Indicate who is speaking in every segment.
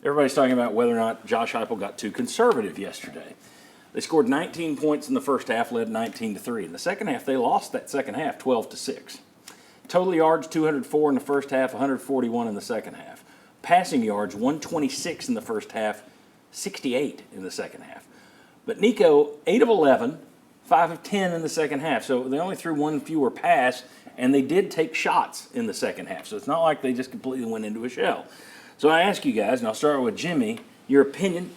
Speaker 1: everybody's talking about whether or not Josh Heupel got too conservative yesterday. They scored 19 points in the first half, led 19-3. In the second half, they lost that second half, 12-6. Total yards, 204 in the first half, 141 in the second half. Passing yards, 126 in the first half, 68 in the second half. But Nico, 8 of 11, 5 of 10 in the second half. So they only threw one fewer pass, and they did take shots in the second half. So it's not like they just completely went into a shell. So I ask you guys, and I'll start with Jimmy, your opinion.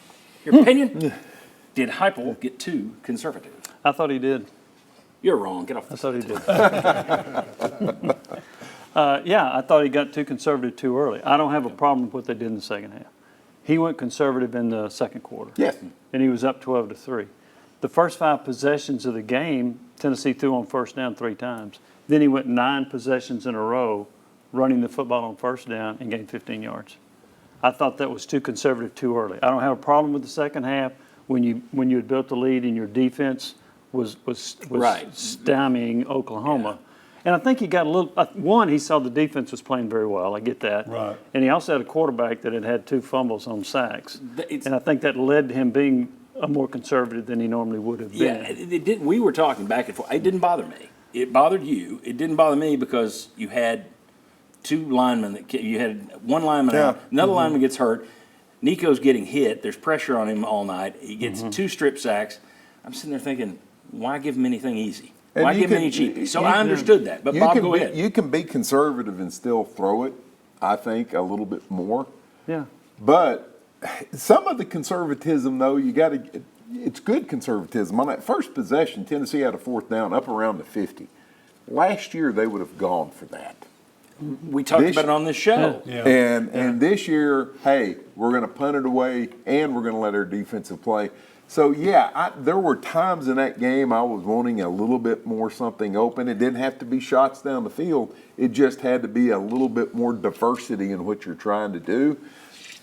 Speaker 1: Did Heupel get too conservative?
Speaker 2: I thought he did.
Speaker 1: You're wrong. Get off the
Speaker 2: I thought he did. I thought he got too conservative too early. I don't have a problem with what they did in the second half. He went conservative in the second quarter.
Speaker 3: Yes.
Speaker 2: And he was up 12-3. The first 5 possessions of the game, Tennessee threw on first down 3 times. Then he went 9 possessions in a row running the football on first down and gained 15 yards. I thought that was too conservative too early. I don't have a problem with the second half when you had built the lead and your defense was
Speaker 1: Right.
Speaker 2: stymieing Oklahoma. Yeah. And I think he got a little, he saw the defense was playing very well. I get that.
Speaker 4: Right.
Speaker 2: And he also had a quarterback that had 2 fumbles on sacks. And I think that led to him being a more conservative than he normally would have been.
Speaker 1: Yeah, it did. We were talking back and forth. It didn't bother me. It bothered you. It didn't bother me because you had 2 linemen you had one lineman out, another lineman gets hurt. Nico's getting hit. There's pressure on him all night. He gets 2 strip sacks. I'm sitting there thinking, why give him anything easy? Why give him any cheapy? So I understood that. But Bob, go ahead.
Speaker 3: You can be conservative and still throw it, I think, a little bit more.
Speaker 2: Yeah.
Speaker 3: But some of the conservatism, though, it's good conservatism. On that first possession, Tennessee had a 4th down up around the 50. Last year, they would have gone for that.
Speaker 1: We talked about it on this show.
Speaker 4: Yeah.
Speaker 3: And this year, hey, we're going to punt it away and we're going to let our defensive play. So, there were times in that game I was wanting a little bit more something open. It didn't have to be shots down the field. It just had to be a little bit more diversity in what you're trying to do.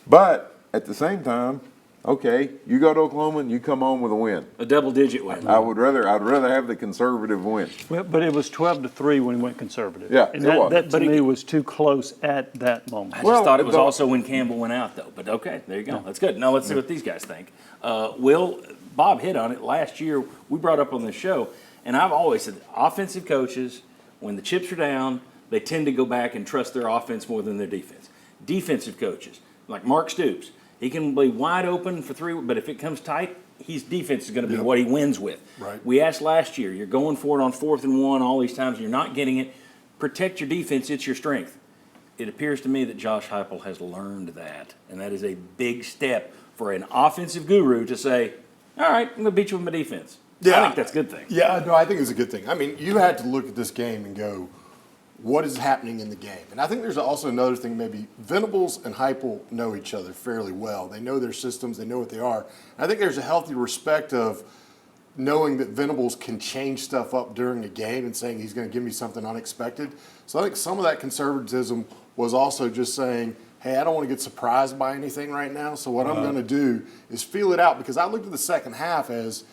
Speaker 3: But at the same time, okay, you go to Oklahoma and you come home with a win.
Speaker 1: A double-digit win.
Speaker 3: I'd rather have the conservative win.
Speaker 2: Well, but it was 12-3 when he went conservative.
Speaker 3: Yeah,
Speaker 2: and
Speaker 3: it was.
Speaker 2: that to me was too close at that moment.
Speaker 1: I just thought it was also when Campbell went out, though. But okay, there you go. That's good. Now let's see what these guys think. Bob hit on it last year. We brought up on this show, and I've always said offensive coaches, when the chips are down, they tend to go back and trust their offense more than their defense. Defensive coaches, like Mark Stoops, he can be wide open for 3, but if it comes tight, his defense is going to be what he wins with.
Speaker 4: Right.
Speaker 1: We asked last year, you're going for it on 4th and 1 all these times, and you're not getting it. Protect your defense. It's your strength. It appears to me that Josh Heupel has learned that, and that is a big step for an offensive guru to say, all right, I'm going to beat you with my defense. I think that's a good thing.
Speaker 5: Yeah, no, I think it's a good thing. I mean, you had to look at this game and go, what is happening in the game? And I think there's also another thing, maybe Venables and Heupel know each other fairly well. They know their systems. They know what they are. And I think there's a healthy respect of knowing that Venables can change stuff up during a game and saying he's going to give me something unexpected. So I think some of that conservatism was also just saying, hey, I don't want to get surprised by anything right now, so what I'm going to do is feel it out, because I looked at the second half as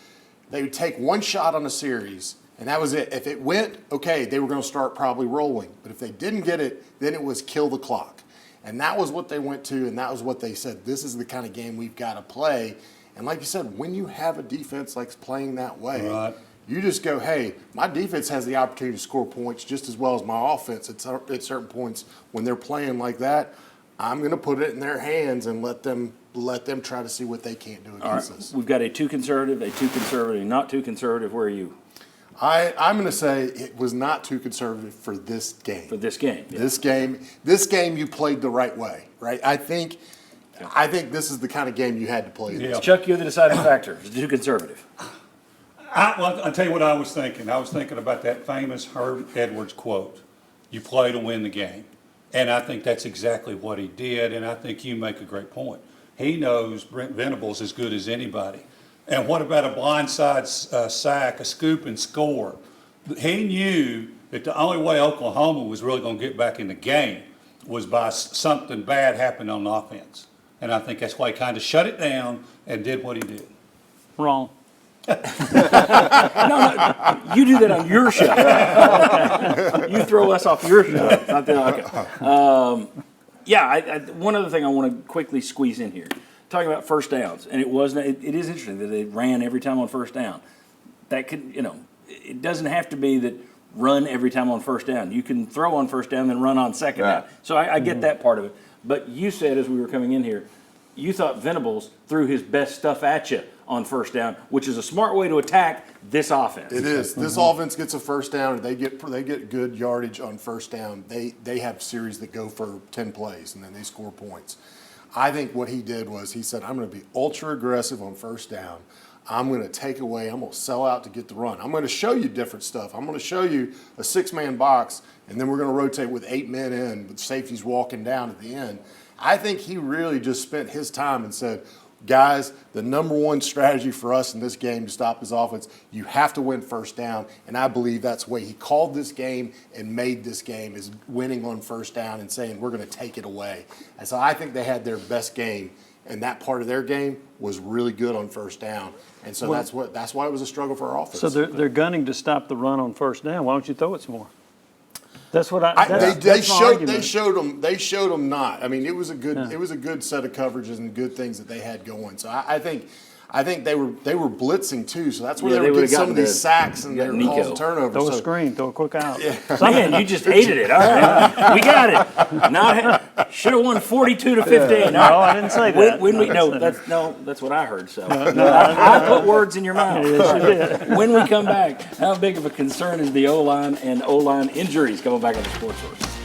Speaker 5: they would take one shot on a series, and that was it. If it went, okay, they were going to start probably rolling. But if they didn't get it, then it was kill the clock. And that was what they went to, and that was what they said, this is the kind of game we've got to play. And like you said, when you have a defense like playing that way, you just go, hey, my defense has the opportunity to score points just as well as my offense at certain points. When they're playing like that, I'm going to put it in their hands and let them try to see what they can't do against us.
Speaker 1: We've got a too conservative, not too conservative. Where are you?
Speaker 5: I'm going to say it was not too conservative for this game.
Speaker 1: For this game. Yeah.
Speaker 5: This game you played the right way, right? I think this is the kind of game you had to play.
Speaker 4: Yeah.
Speaker 1: Chuck, you're the deciding factor. It's too conservative.
Speaker 4: I'll tell you what I was thinking. I was thinking about that famous Herb Edwards quote, you play to win the game. And I think that's exactly what he did, and I think you make a great point. He knows Brent Venables as good as anybody. And what about a blindside sack, a scoop and score? He knew that the only way Oklahoma was really going to get back in the game was by something bad happening on offense. And I think that's why he kind of shut it down and did what he did.
Speaker 2: Wrong.
Speaker 1: No, you do that on your show. You throw us off your show. Not the, okay. One other thing I want to quickly squeeze in here, talking about first downs, and it is interesting that they ran every time on first down. That could, it doesn't have to be that run every time on first down. You can throw on first down, then run on second
Speaker 3: Right.
Speaker 1: down. So I get that part of it. But you said as we were coming in here, you thought Venables threw his best stuff at you on first down, which is a smart way to attack this offense.
Speaker 5: It is. This offense gets a first down, and they get good yardage on first down. They have series that go for 10 plays, and then they score points. I think what he did was he said, I'm going to be ultra aggressive on first down. I'm going to take away, I'm going to sell out to get the run. I'm going to show you different stuff. I'm going to show you a 6-man box, and then we're going to rotate with 8 men in, with safeties walking down at the end. I think he really just spent his time and said, guys, the number one strategy for us in this game to stop his offense, you have to win first down. And I believe that's the way he called this game and made this game, is winning on first down and saying, we're going to take it away. And so I think they had their best game, and that part of their game was really good on first down. And so that's why it was a struggle for our offense.
Speaker 2: So they're gunning to stop the run on first down. Why don't you throw it some more? That's what
Speaker 5: They
Speaker 2: argument.
Speaker 5: showed them not. I mean, it was a good set of coverages and good things that they had going. So I think they were blitzing too. So that's where they were getting some of these sacks and they were causing turnovers.
Speaker 2: Throw a screen, throw a quick out.
Speaker 1: Man, you just hated it. All right. We got it. Should have won 42-15.
Speaker 2: No, I didn't say that.
Speaker 1: That's what I heard. So I put words in your mouth.
Speaker 2: Yes, you did.
Speaker 1: When we come back, how big of a concern is the O-line and O-line injuries coming back on the Sports Source?